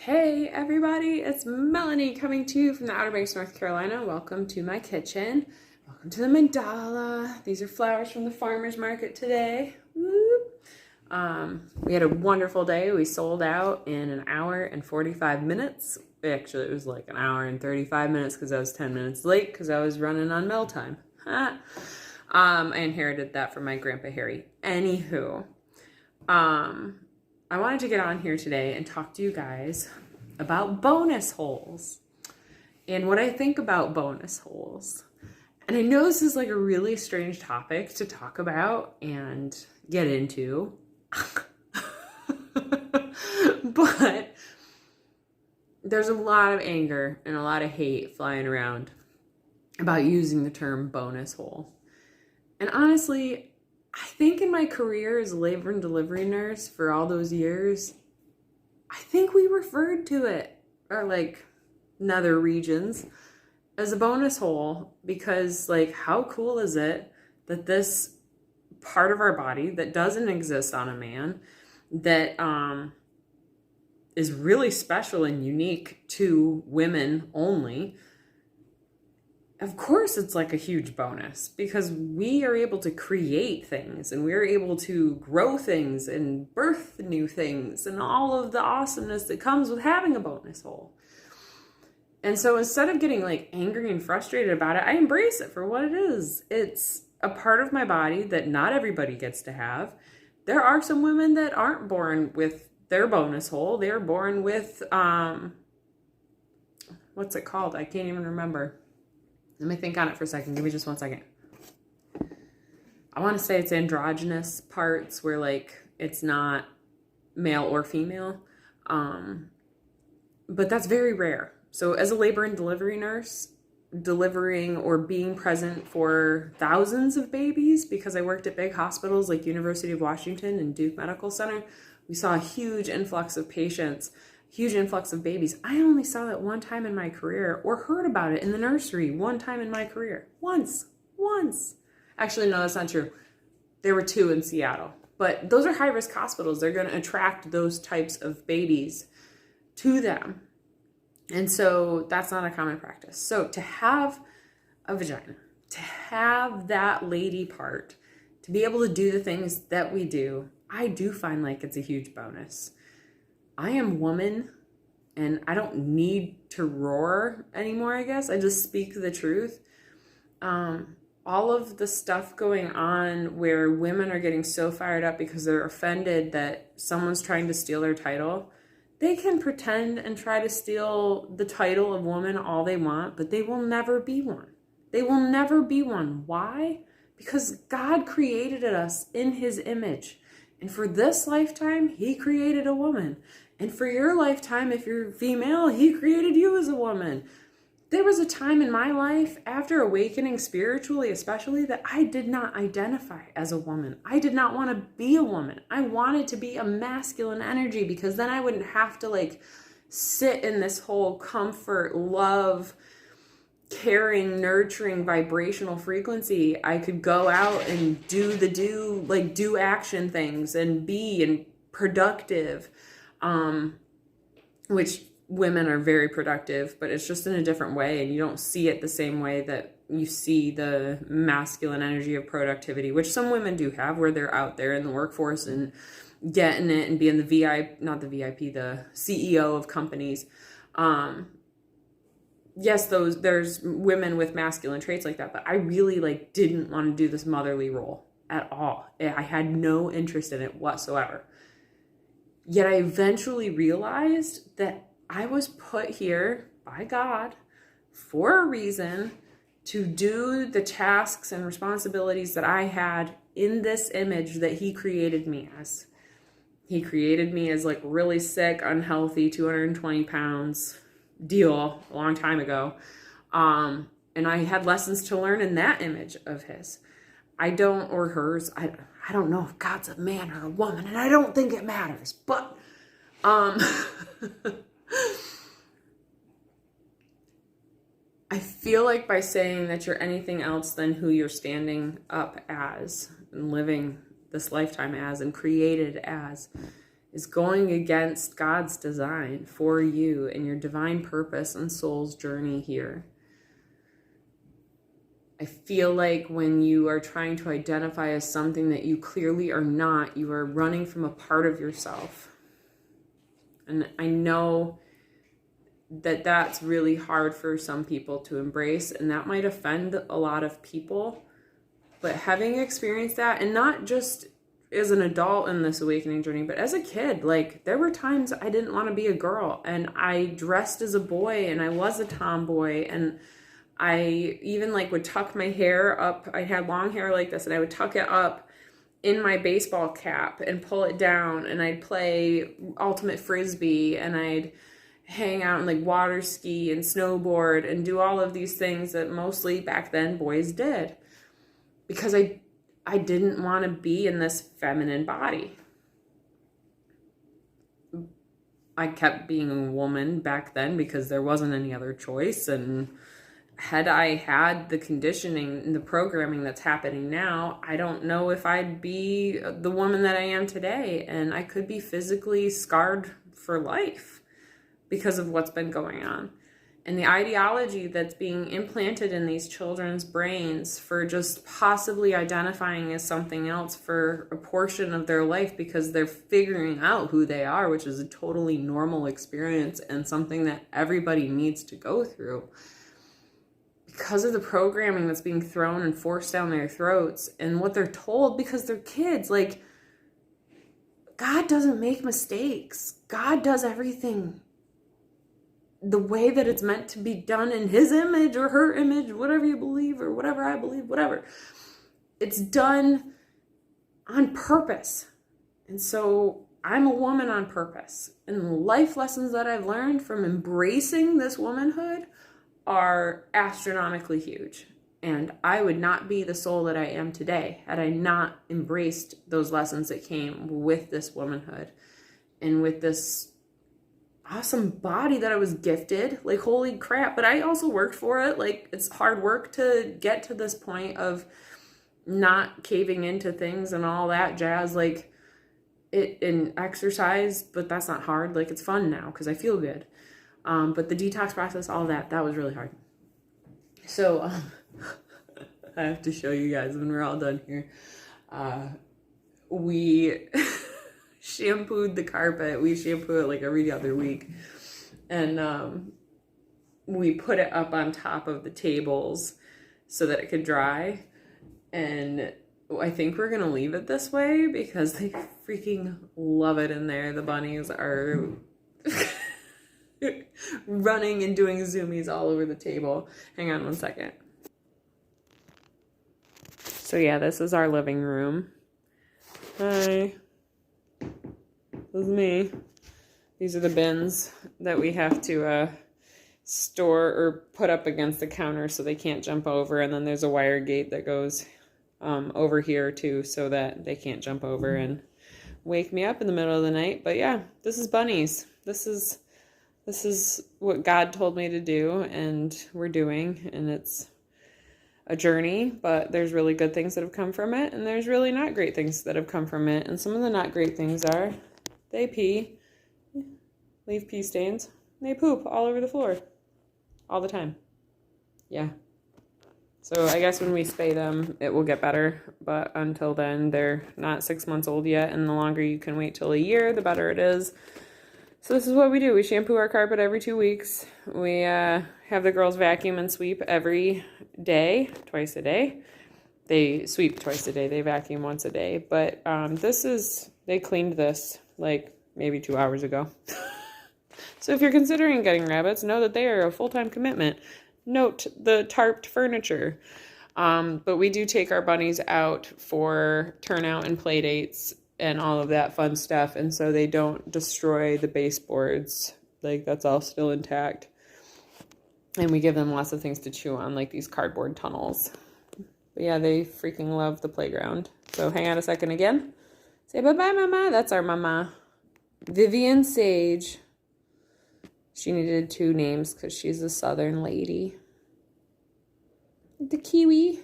Hey everybody, it's Melanie coming to you from the Outer Banks, North Carolina. Welcome to my kitchen. Welcome to the mandala. These are flowers from the farmer's market today. Woo. We had a wonderful day. We sold out in an hour and 45 minutes. Actually, it was like an hour and 35 minutes because I was 10 minutes late because I was running on mail time. I inherited that from my grandpa Harry. Anywho, I wanted to get on here today and talk to you guys about bonus holes and what I think about bonus holes. And I know this is like a really strange topic to talk about and get into, but there's a lot of anger and a lot of hate flying around about using the term bonus hole. And honestly, I think in my career as a labor and delivery nurse for all those years, I think we referred to it, or like nether regions, as a bonus hole because like how cool is it that this part of our body that doesn't exist on a man, that is really special and unique to women only, of course it's like a huge bonus because we are able to create things and we're able to grow things and birth new things and all of the awesomeness that comes with having a bonus hole. And so instead of getting like angry and frustrated about it, I embrace it for what it is. It's a part of my body that not everybody gets to have. There are some women that aren't born with their bonus hole. They're born with, what's it called? I can't even remember. Let me think on it for a second. Give me just 1 second. I want to say it's androgynous parts where like it's not male or female. But that's very rare. So as a labor and delivery nurse, delivering or being present for thousands of babies, because I worked at big hospitals like University of Washington and Duke Medical Center, we saw a huge influx of patients, huge influx of babies. I only saw that one time in my career or heard about it in the nursery one time in my career. Once. Actually, no, that's not true. There were 2 in Seattle. But those are high-risk hospitals. They're going to attract those types of babies to them. And so that's not a common practice. So to have a vagina, to have that lady part, to be able to do the things that we do, I do find like it's a huge bonus. I am woman and I don't need to roar anymore, I guess. I just speak the truth. All of the stuff going on where women are getting so fired up because they're offended that someone's trying to steal their title, they can pretend and try to steal the title of woman all they want, but they will never be one. They will never be one. Why? Because God created us in his image. And for this lifetime, he created a woman. And for your lifetime, if you're female, he created you as a woman. There was a time in my life, after awakening spiritually especially, that I did not identify as a woman. I did not want to be a woman. I wanted to be a masculine energy because then I wouldn't have to like sit in this whole comfort, love, caring, nurturing, vibrational frequency. I could go out and do action things and be and productive, which women are very productive, but it's just in a different way. And you don't see it the same way that you see the masculine energy of productivity, which some women do have, where they're out there in the workforce and getting it and being the the CEO of companies. Yes, there's women with masculine traits like that, but I really like didn't want to do this motherly role at all. I had no interest in it whatsoever. Yet I eventually realized that I was put here by God for a reason to do the tasks and responsibilities that I had in this image that he created me as. He created me as like really sick, unhealthy, 220 pounds deal a long time ago. And I had lessons to learn in that image of his. I don't, or hers, I don't know if God's a man or a woman, and I don't think it matters, but I feel like by saying that you're anything else than who you're standing up as and living this lifetime as and created as, is going against God's design for you and your divine purpose and soul's journey here. I feel like when you are trying to identify as something that you clearly are not, you are running from a part of yourself. And I know that that's really hard for some people to embrace, and that might offend a lot of people. But having experienced that, and not just as an adult in this awakening journey, but as a kid, like, there were times I didn't want to be a girl, and I dressed as a boy, and I was a tomboy, and I even like would tuck my hair up. I had long hair like this, and I would tuck it up in my baseball cap and pull it down, and I'd play ultimate frisbee, and I'd hang out and like water ski and snowboard and do all of these things that mostly back then boys did, because I didn't want to be in this feminine body. I kept being a woman back then because there wasn't any other choice, and had I had the conditioning and the programming that's happening now, I don't know if I'd be the woman that I am today, and I could be physically scarred for life because of what's been going on. And the ideology that's being implanted in these children's brains for just possibly identifying as something else for a portion of their life because they're figuring out who they are, which is a totally normal experience and something that everybody needs to go through. Because of the programming that's being thrown and forced down their throats and what they're told, because they're kids, like, God doesn't make mistakes. God does everything the way that it's meant to be done in his image or her image, whatever you believe or whatever I believe, whatever. It's done on purpose. And so I'm a woman on purpose. And the life lessons that I've learned from embracing this womanhood are astronomically huge. And I would not be the soul that I am today had I not embraced those lessons that came with this womanhood and with this awesome body that I was gifted. Like, holy crap. But I also worked for it. Like, it's hard work to get to this point of not caving into things and all that jazz. Like, it in exercise, but that's not hard. Like, it's fun now because I feel good. But the detox process, all that was really hard. So I have to show you guys when we're all done here. We shampooed the carpet. We shampoo it like every other week. And we put it up on top of the tables so that it could dry. And I think we're going to leave it this way because they freaking love it in there. The bunnies are running and doing zoomies all over the table. Hang on one second. So yeah, this is our living room. Hi. This is me. These are the bins that we have to store or put up against the counter so they can't jump over. And then there's a wire gate that goes over here too so that they can't jump over and wake me up in the middle of the night. But yeah, this is bunnies. This is what God told me to do, and we're doing, and it's a journey, but there's really good things that have come from it, and there's really not great things that have come from it. And some of the not great things are they pee, leave pee stains, and they poop all over the floor all the time. Yeah. So I guess when we spay them, it will get better, but until then, they're not 6 months old yet, and the longer you can wait till a year, the better it is. So this is what we do. We shampoo our carpet every 2 weeks. We have the girls vacuum and sweep every day, twice a day. They sweep twice a day. They vacuum once a day. But they cleaned this like maybe 2 hours ago. So if you're considering getting rabbits, know that they are a full-time commitment. Note the tarped furniture. But we do take our bunnies out for turnout and play dates and all of that fun stuff, and so they don't destroy the baseboards. Like, that's all still intact. And we give them lots of things to chew on, like these cardboard tunnels. But yeah, they freaking love the playground. So hang on a second again. Say bye-bye, Mama. That's our Mama. Vivian Sage. She needed 2 names because she's a southern lady. The Kiwi.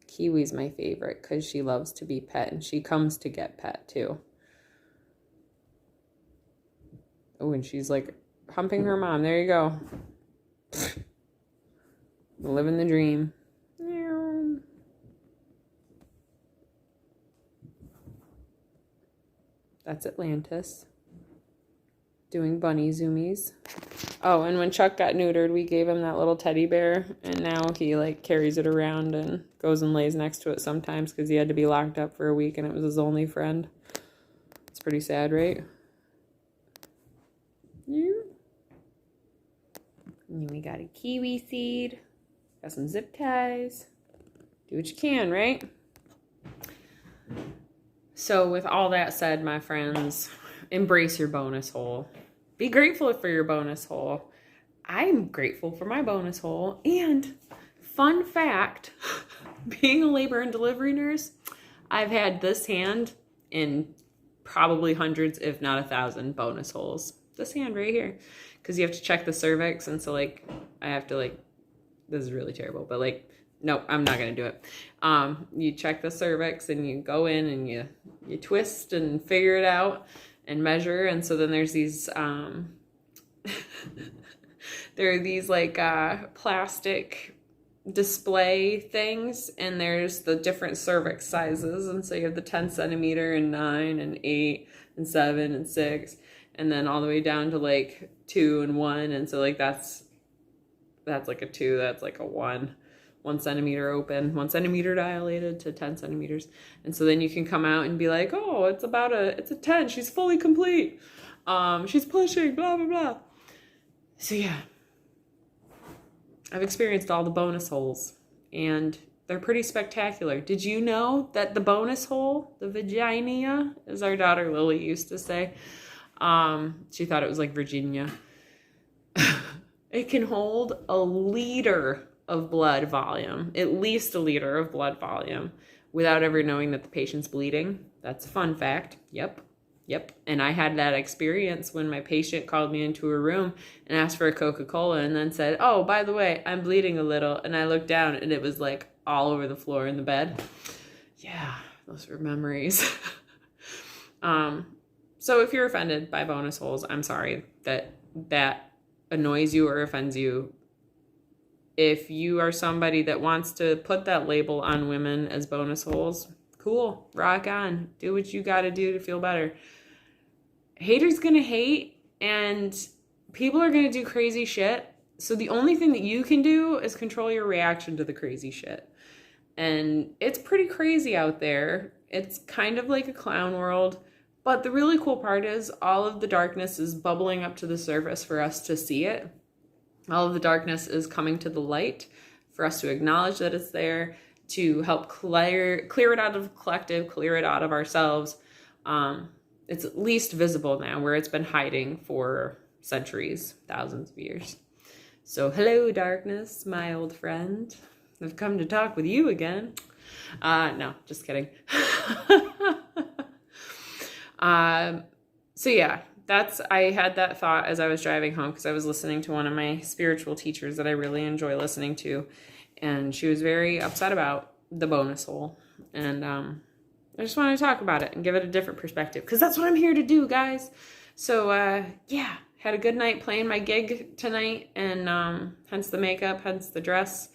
Kiwi's my favorite because she loves to be pet, and she comes to get pet too. Oh, and she's like humping her mom. There you go. Living the dream. That's Atlantis. Doing bunny zoomies. Oh, and when Chuck got neutered, we gave him that little teddy bear, and now he like carries it around and goes and lays next to it sometimes because he had to be locked up for a week and it was his only friend. It's pretty sad, right? Yeah. And then we got a kiwi seed. Got some zip ties. Do what you can, right? So with all that said, my friends, embrace your bonus hole. Be grateful for your bonus hole. I'm grateful for my bonus hole. And fun fact, being a labor and delivery nurse, I've had this hand in probably hundreds, if not 1,000 bonus holes. This hand right here. Because you have to check the cervix. And so like, I have to like, this is really terrible, but like, nope, I'm not going to do it. You check the cervix and you go in and you twist and figure it out and measure. And so then there's these, there are these like plastic display things, and there's the different cervix sizes. And so you have the 10 centimeter and 9 and 8 and 7 and 6, and then all the way down to like 2 and 1. And so like that's like a 2, that's like a 1 centimeter open, 1 centimeter dilated to 10 centimeters. And so then you can come out and be like, oh, it's a 10. She's fully complete. She's pushing, blah, blah, blah. So yeah, I've experienced all the bonus holes and they're pretty spectacular. Did you know that the bonus hole, the vagina, as our daughter Lily used to say, she thought it was like Virginia. It can hold a liter of blood volume, at least a liter of blood volume, without ever knowing that the patient's bleeding. That's a fun fact. Yep. And I had that experience when my patient called me into a room and asked for a Coca-Cola and then said, oh, by the way, I'm bleeding a little. And I looked down and it was like all over the floor in the bed. Yeah, those were memories. So if you're offended by bonus holes, I'm sorry that annoys you or offends you. If you are somebody that wants to put that label on women as bonus holes, cool, rock on. Do what you got to do to feel better. Haters gonna hate, and people are gonna do crazy shit. So the only thing that you can do is control your reaction to the crazy shit. And it's pretty crazy out there. It's kind of like a clown world. But the really cool part is all of the darkness is bubbling up to the surface for us to see it. All of the darkness is coming to the light for us to acknowledge that it's there, to help clear it out of the collective, clear it out of ourselves. It's at least visible now where it's been hiding for centuries, thousands of years. So hello, darkness, my old friend. I've come to talk with you again. No, just kidding. So yeah, I had that thought as I was driving home because I was listening to one of my spiritual teachers that I really enjoy listening to. And she was very upset about the bonus hole. And I just wanted to talk about it and give it a different perspective because that's what I'm here to do, guys. So yeah, had a good night playing my gig tonight, and hence the makeup, hence the dress.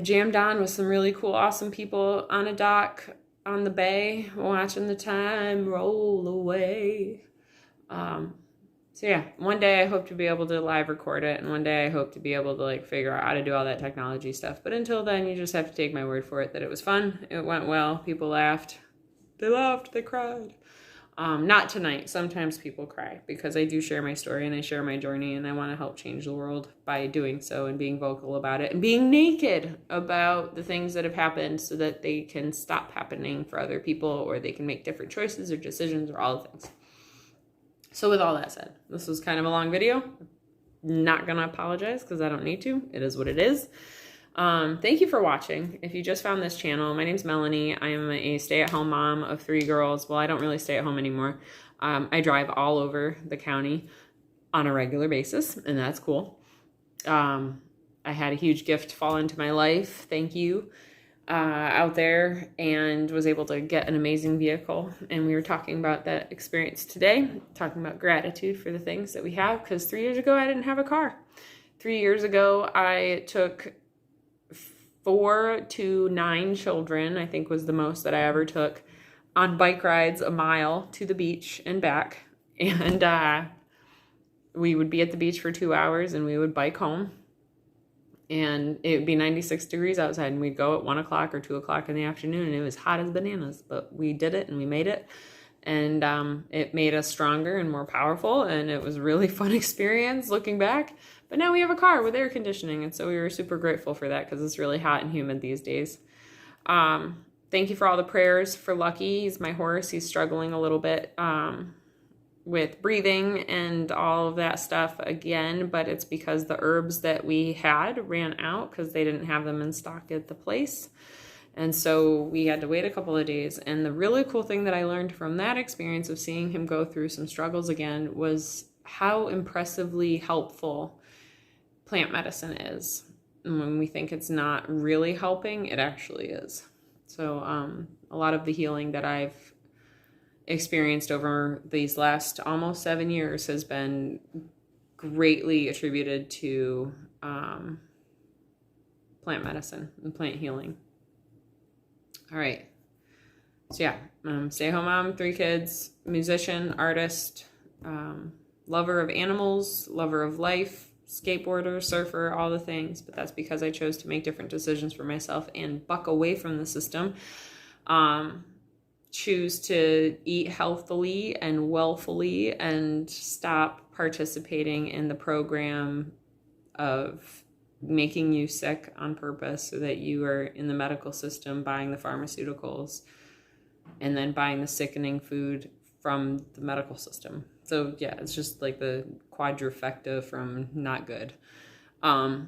Jammed on with some really cool, awesome people on a dock on the bay, watching the time roll away. So yeah, one day I hope to be able to live record it, and one day I hope to be able to like figure out how to do all that technology stuff. But until then, you just have to take my word for it that it was fun. It went well. People laughed. They laughed. They cried. Not tonight. Sometimes people cry because I do share my story and I share my journey, and I want to help change the world by doing so and being vocal about it and being naked about the things that have happened so that they can stop happening for other people, or they can make different choices or decisions or all the things. So with all that said, this was kind of a long video. Not going to apologize because I don't need to. It is what it is. Thank you for watching. If you just found this channel, my name's Melanie. I am a stay-at-home mom of 3 girls. Well, I don't really stay at home anymore. I drive all over the county on a regular basis, and that's cool. I had a huge gift fall into my life. Thank you. out there and was able to get an amazing vehicle. And we were talking about that experience today, talking about gratitude for the things that we have, because 3 years ago I didn't have a car. 3 years ago I took 4 to 9 children, I think was the most that I ever took, on bike rides a mile to the beach and back. And we would be at the beach for 2 hours and we would bike home. And it would be 96 degrees outside, and we'd go at 1 o'clock or 2 o'clock in the afternoon, and it was hot as bananas, but we did it and we made it. And it made us stronger and more powerful, and it was a really fun experience looking back. But now we have a car with air conditioning, and so we were super grateful for that, because it's really hot and humid these days. Thank you for all the prayers for Lucky. He's my horse. He's struggling a little bit with breathing and all of that stuff again, but it's because the herbs that we had ran out because they didn't have them in stock at the place. And so we had to wait a couple of days. And the really cool thing that I learned from that experience of seeing him go through some struggles again was how impressively helpful plant medicine is. And when we think it's not really helping, it actually is. So a lot of the healing that I've experienced over these last almost 7 years has been greatly attributed to plant medicine and plant healing. All right. So yeah, stay-at-home mom, 3 kids, musician, artist, lover of animals, lover of life, skateboarder, surfer, all the things. But that's because I chose to make different decisions for myself and buck away from the system. Choose to eat healthily and wellfully and stop participating in the program of making you sick on purpose so that you are in the medical system buying the pharmaceuticals and then buying the sickening food from the medical system. So yeah, it's just like the quadrifecta from not good. So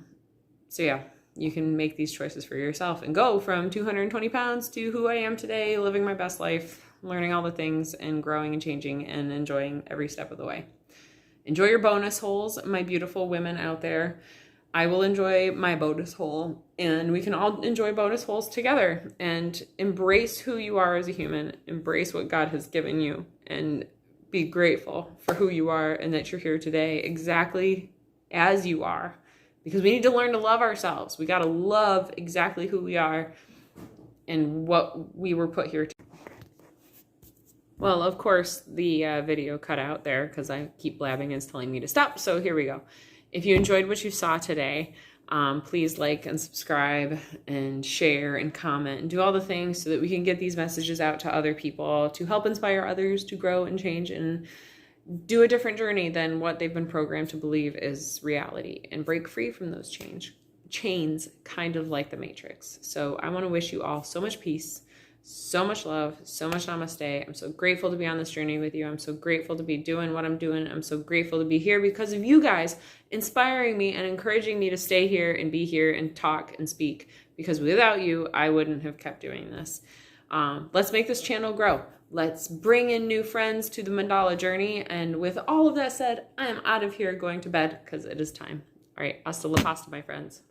yeah, you can make these choices for yourself and go from 220 pounds to who I am today, living my best life, learning all the things and growing and changing and enjoying every step of the way. Enjoy your bonus holes, my beautiful women out there. I will enjoy my bonus hole, and we can all enjoy bonus holes together, and embrace who you are as a human, embrace what God has given you, and be grateful for who you are and that you're here today exactly as you are. Because we need to learn to love ourselves. We got to love exactly who we are and what we were put here to. Well, of course, the video cut out there because I keep blabbing and it's telling me to stop. So here we go. If you enjoyed what you saw today, please like and subscribe and share and comment and do all the things so that we can get these messages out to other people to help inspire others to grow and change and do a different journey than what they've been programmed to believe is reality and break free from those chains, kind of like the Matrix. So I want to wish you all so much peace, so much love, so much namaste. I'm so grateful to be on this journey with you. I'm so grateful to be doing what I'm doing. I'm so grateful to be here because of you guys inspiring me and encouraging me to stay here and be here and talk and speak, because without you, I wouldn't have kept doing this. Let's make this channel grow. Let's bring in new friends to the mandala journey. And with all of that said, I am out of here going to bed because it is time. All right, hasta la pasta, my friends.